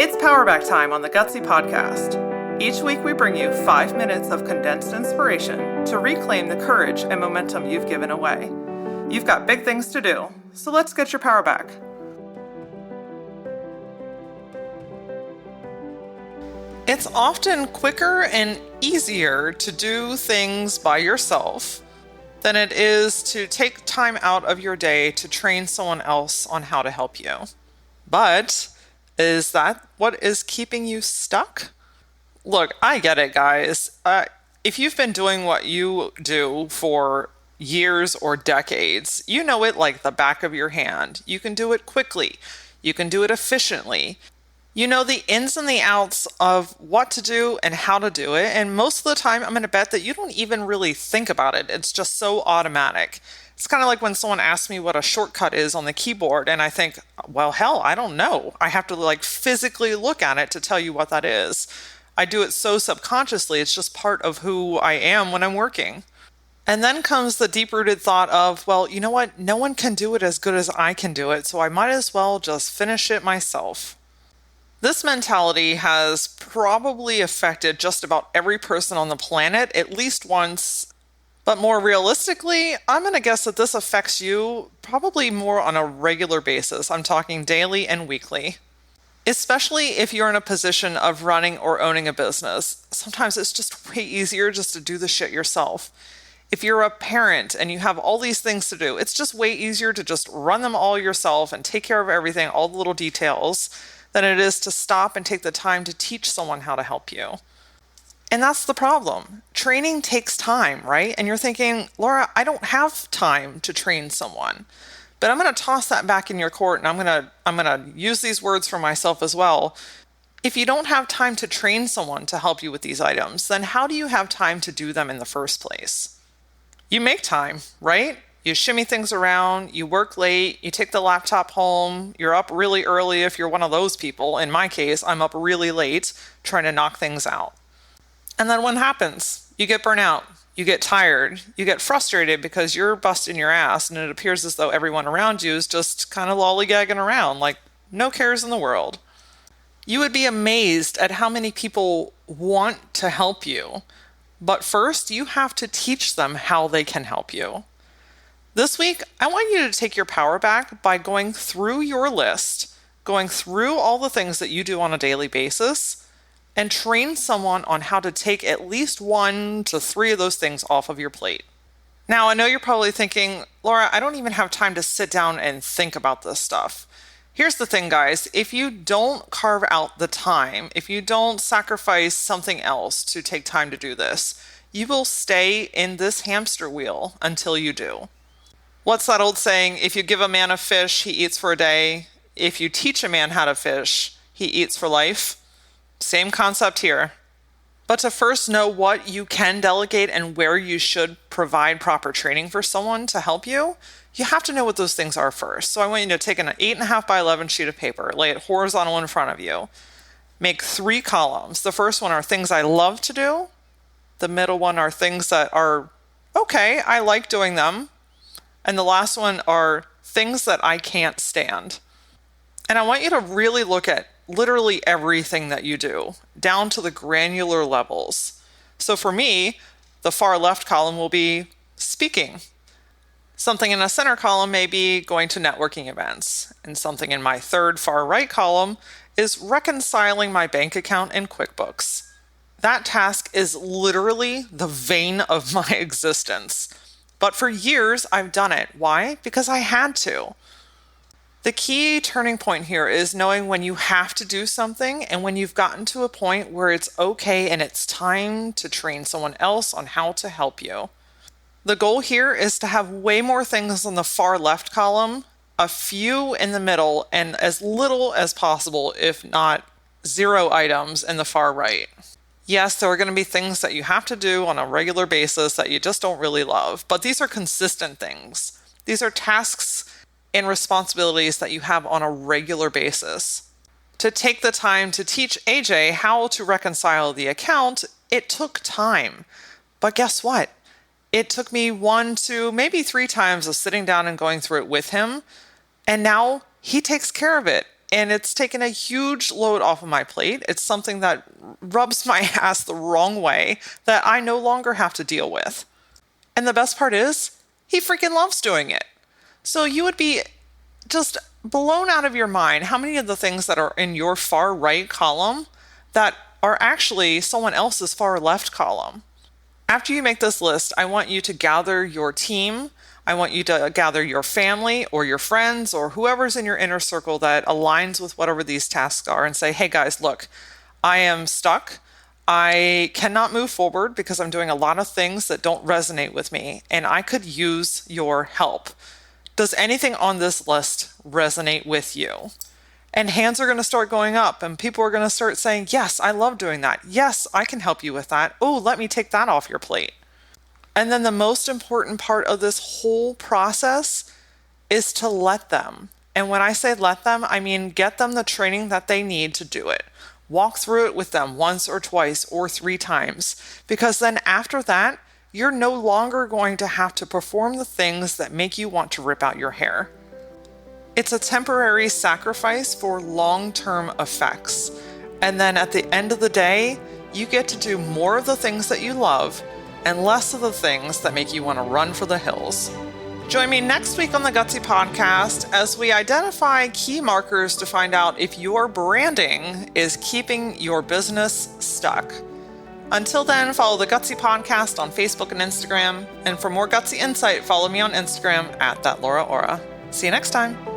It's Powerback time on the Gutsy Podcast. Each week we bring you 5 minutes of condensed inspiration to reclaim the courage and momentum you've given away. You've got big things to do, so let's get your power back. It's often quicker and easier to do things by yourself than it is to take time out of your day to train someone else on how to help you. But is that what is keeping you stuck? Look, I get it, guys. If you've been doing what you do for years or decades, you know it like the back of your hand. You can do it quickly. You can do it efficiently. You know the ins and the outs of what to do and how to do it. And most of the time, I'm going to bet that you don't even really think about it. It's just so automatic. It's kind of like when someone asks me what a shortcut is on the keyboard, and I think, well, hell, I don't know. I have to physically look at it to tell you what that is. I do it so subconsciously. It's just part of who I am when I'm working. And then comes the deep-rooted thought of, well, you know what? No one can do it as good as I can do it, so I might as well just finish it myself. This mentality has probably affected just about every person on the planet at least once. But more realistically, I'm going to guess that this affects you probably more on a regular basis. I'm talking daily and weekly. Especially if you're in a position of running or owning a business. Sometimes it's just way easier just to do the shit yourself. If you're a parent and you have all these things to do, it's just way easier to just run them all yourself and take care of everything, all the little details, than it is to stop and take the time to teach someone how to help you. And that's the problem. Training takes time, right? And you're thinking, Laura, I don't have time to train someone. But I'm going to toss that back in your court, and I'm going to use these words for myself as well. If you don't have time to train someone to help you with these items, then how do you have time to do them in the first place? You make time, right? You shimmy things around, you work late, you take the laptop home, you're up really early if you're one of those people. In my case, I'm up really late trying to knock things out. And then what happens? You get burnt out, you get tired, you get frustrated because you're busting your ass and it appears as though everyone around you is just kind of lollygagging around like no cares in the world. You would be amazed at how many people want to help you, but first you have to teach them how they can help you. This week, I want you to take your power back by going through your list, going through all the things that you do on a daily basis, and train someone on how to take at least 1 to 3 of those things off of your plate. Now, I know you're probably thinking, Laura, I don't even have time to sit down and think about this stuff. Here's the thing, guys. If you don't carve out the time, if you don't sacrifice something else to take time to do this, you will stay in this hamster wheel until you do. What's that old saying? If you give a man a fish, he eats for a day. If you teach a man how to fish, he eats for life. Same concept here. But to first know what you can delegate and where you should provide proper training for someone to help you, you have to know what those things are first. So I want you to take an 8.5 by 11 sheet of paper, lay it horizontal in front of you, make 3 columns. The first one are things I love to do. The middle one are things that are okay, I like doing them. And the last one are things that I can't stand. And I want you to really look at literally everything that you do, down to the granular levels. So for me, the far left column will be speaking. Something in a center column may be going to networking events. And something in my third far right column is reconciling my bank account in QuickBooks. That task is literally the vein of my existence. But for years, I've done it. Why? Because I had to. The key turning point here is knowing when you have to do something and when you've gotten to a point where it's okay and it's time to train someone else on how to help you. The goal here is to have way more things on the far left column, a few in the middle, and as little as possible, if not 0 items in the far right. Yes, there are going to be things that you have to do on a regular basis that you just don't really love, but these are consistent things. These are tasks and responsibilities that you have on a regular basis. To take the time to teach AJ how to reconcile the account, it took time. But guess what? It took me 1 to maybe 3 times of sitting down and going through it with him, and now he takes care of it. and it's taken a huge load off of my plate. It's something that rubs my ass the wrong way that I no longer have to deal with. And the best part is, he freaking loves doing it. So you would be just blown out of your mind how many of the things that are in your far right column that are actually someone else's far left column. After you make this list, I want you to gather your team. I want you to gather your family or your friends or whoever's in your inner circle that aligns with whatever these tasks are and say, hey guys, look, I am stuck. I cannot move forward because I'm doing a lot of things that don't resonate with me, and I could use your help. Does anything on this list resonate with you? And hands are going to start going up, and people are going to start saying, yes, I love doing that. Yes, I can help you with that. Oh, let me take that off your plate. And then the most important part of this whole process is to let them. And when I say let them, I mean get them the training that they need to do it. Walk through it with them once or twice or 3 times, because then after that, you're no longer going to have to perform the things that make you want to rip out your hair. It's a temporary sacrifice for long-term effects. And then at the end of the day, you get to do more of the things that you love and less of the things that make you want to run for the hills. Join me next week on the Gutsy Podcast as we identify key markers to find out if your branding is keeping your business stuck. Until then, follow the Gutsy Podcast on Facebook and Instagram. And for more Gutsy insight, follow me on Instagram @thatlauraora. See you next time.